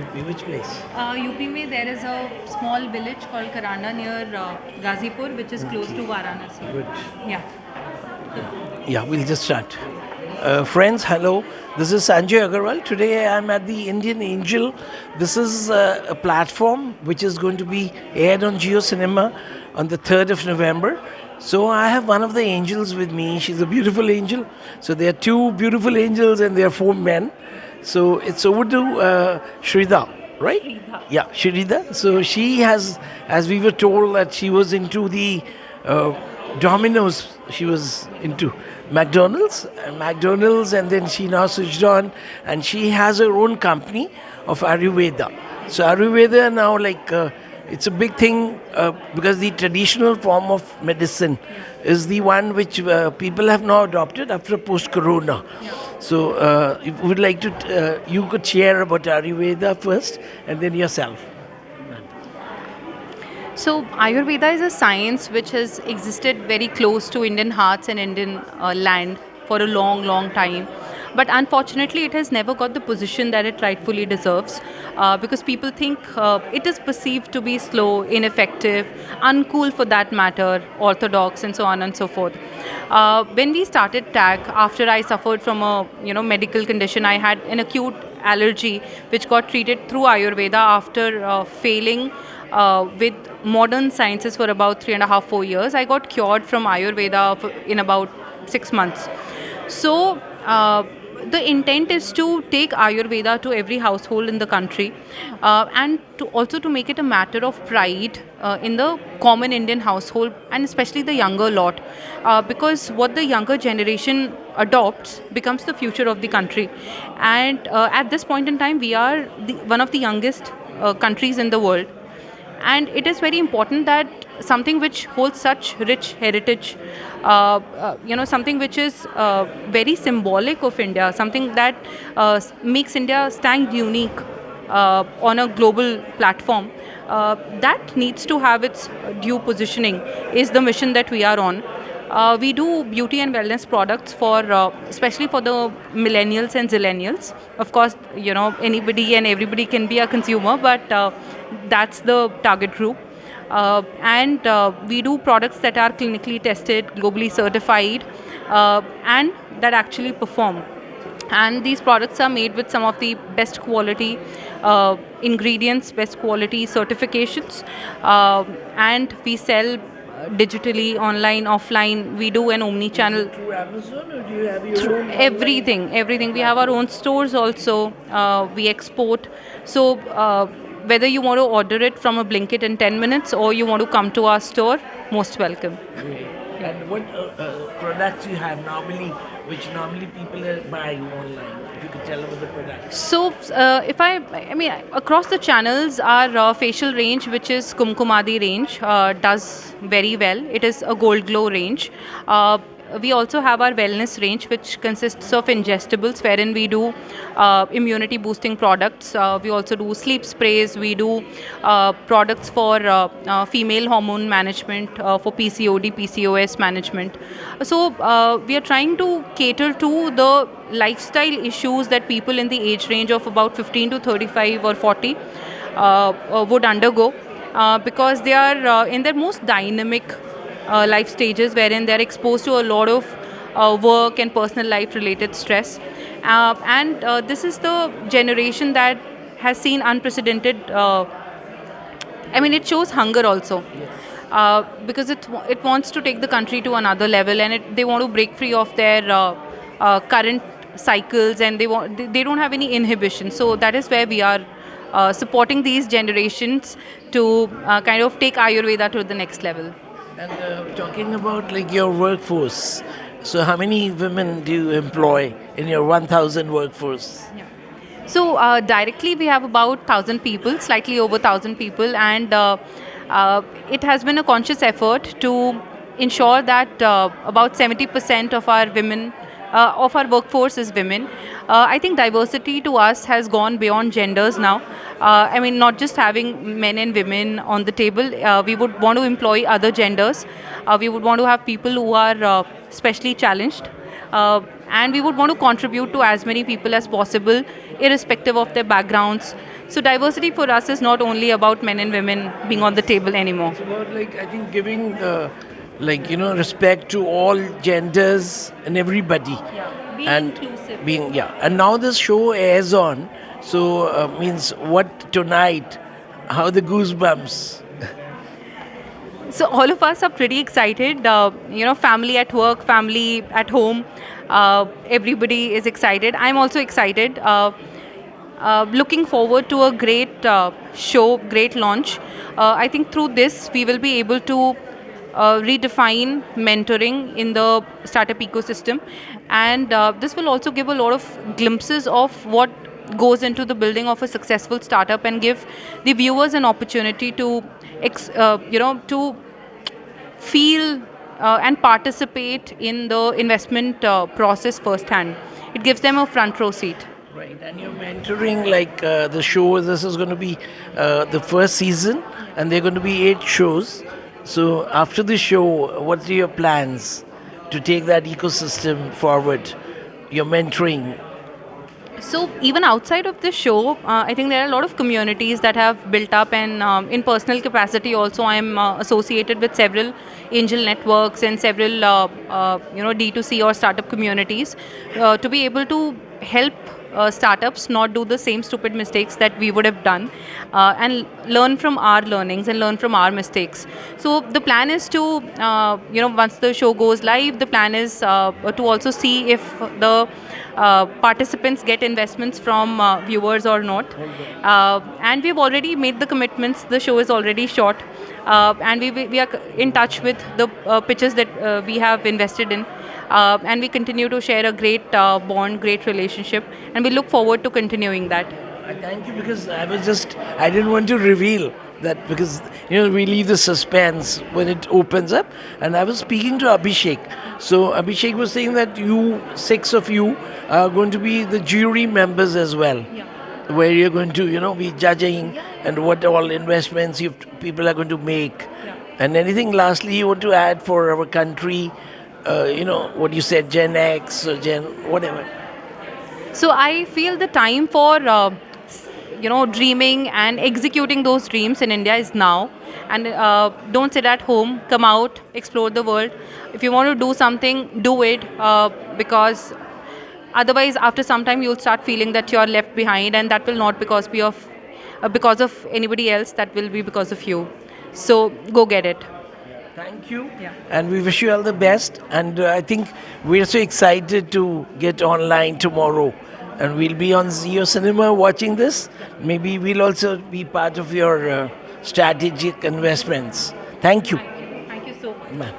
UP, which place? UP में there is a small village called Karanda near Gazipur, which is close to Okay, Varanasi. good. Yeah. Yeah, we'll just start. Friends, hello. This is Sanjay Agarwal. Today I'm at the Indian Angel. This is a platform which is going to be aired on Geo Cinema on the 3rd of November. So I have one of the angels with me. She's a beautiful angel. So there are two beautiful angels and there are four men. So it's over to Shrida, right? Shrida. Yeah, Shrida. So she has, as we were told, that she was into the uh, Domino's. She was into McDonald's, and then she now switched on, and she has her own company of Ayurveda. So Ayurveda now, it's a big thing because the traditional form of medicine is the one which people have now adopted after post-corona. So, if you would like to, you could share about Ayurveda first, and then yourself. So Ayurveda is a science which has existed very close to Indian hearts and Indian land for a long, long time. But unfortunately, it has never got the position that it rightfully deserves because people think it is perceived to be slow, ineffective, uncool for that matter, orthodox, and so on and so forth. When we started TAG, after I suffered from a medical condition, I had an acute allergy which got treated through Ayurveda after failing with modern sciences for about 3.5, 4 years. I got cured from Ayurveda in about 6 months. So, the intent is to take Ayurveda to every household in the country and to also to make it a matter of pride in the common Indian household and especially the younger lot because what the younger generation adopts becomes the future of the country. And at this point in time, we are one of the youngest countries in the world, and it is very important that something which holds such rich heritage, something which is very symbolic of India, something that makes India stand unique on a global platform, that needs to have its due positioning, is the mission that we are on. We do beauty and wellness products for, especially for the millennials and zillennials. Of course, anybody and everybody can be a consumer, but that's the target group. And we do products that are clinically tested, globally certified, and that actually perform. And these products are made with some of the best quality ingredients, best quality certifications, and we sell digitally, online, offline. We do an omni channel Through Amazon, or do you have your through own online everything. We have our platform? own stores also. We export. So whether you want to order it from a Blinkit in 10 minutes or you want to come to our store, most welcome. Great. And what products you have normally, which normally people are buying online? If you could tell about the products. So, if I mean, across the channels, our facial range, which is Kumkumadi range, does very well. It is a gold glow range. We also have our wellness range, which consists of ingestibles, wherein we do immunity boosting products. We also do sleep sprays. We do products for female hormone management, for PCOD, PCOS management. So we are trying to cater to the lifestyle issues that people in the age range of about 15 to 35 or 40 would undergo because they are in their most dynamic life stages wherein they're exposed to a lot of work and personal life related stress. And this is the generation that has seen unprecedented, it shows hunger also. Because it wants to take the country to another level, and they want to break free of their current cycles, and they don't have any inhibition. So that is where we are supporting these generations to kind of take Ayurveda to the next level. And talking about like your workforce, so how many women do you employ in your 1,000 workforce? Yeah. So directly we have about 1,000 people, slightly over 1,000 people, and it has been a conscious effort to ensure that about 70% of our women, of our workforce is women. I think diversity to us has gone beyond genders now. Not just having men and women on the table. We would want to employ other genders. We would want to have people who are specially challenged, and we would want to contribute to as many people as possible, irrespective of their backgrounds. So diversity for us is not only about men and women being on the table anymore. It's about like I think giving respect to all genders and everybody. Being And inclusive. being and now this show airs on, so means what tonight, how the goosebumps. So all of us are pretty excited. Family at work, family at home. Everybody is excited. I'm also excited. Looking forward to a great show, great launch. I think through this we will be able to redefine mentoring in the startup ecosystem, and this will also give a lot of glimpses of what goes into the building of a successful startup, and give the viewers an opportunity to to feel and participate in the investment process firsthand. It gives them a front row seat. Right, and you're mentoring like the show. This is going to be the first season, and there are going to be 8 shows. So after the show, what are your plans to take that ecosystem forward? You're mentoring. So even outside of the show, I think there are a lot of communities that have built up, and in personal capacity also, I'm associated with several angel networks and several D2C or startup communities to be able to help startups not do the same stupid mistakes that we would have done, and learn from our learnings and learn from our mistakes. So the plan is to once the show goes live, the plan is to also see if the participants get investments from viewers or not. And we've already made the commitments. The show is already shot, and we are in touch with the pitches that we have invested in. And we continue to share a great bond, great relationship, and we look forward to continuing that. I thank you because I didn't want to reveal that because we leave the suspense when it opens up. And I was speaking to Abhishek. So Abhishek was saying that 6 of you are going to be the jury members as well, where you're going to be judging and what all investments people are going to make. And anything lastly you want to add for our country? What you said, Gen X or Gen whatever. So I feel the time for dreaming and executing those dreams in India is now. And don't sit at home. Come out, explore the world. If you want to do something, do it, because otherwise, after some time, you'll start feeling that you're left behind, and that will not because of anybody else. That will be because of you. So go get it. Thank you. Yeah. And we wish you all the best. And I think we're so excited to get online tomorrow. And we'll be on Zio Cinema watching this. Maybe we'll also be part of your strategic investments. Thank you. Thank you so much. Ma'am.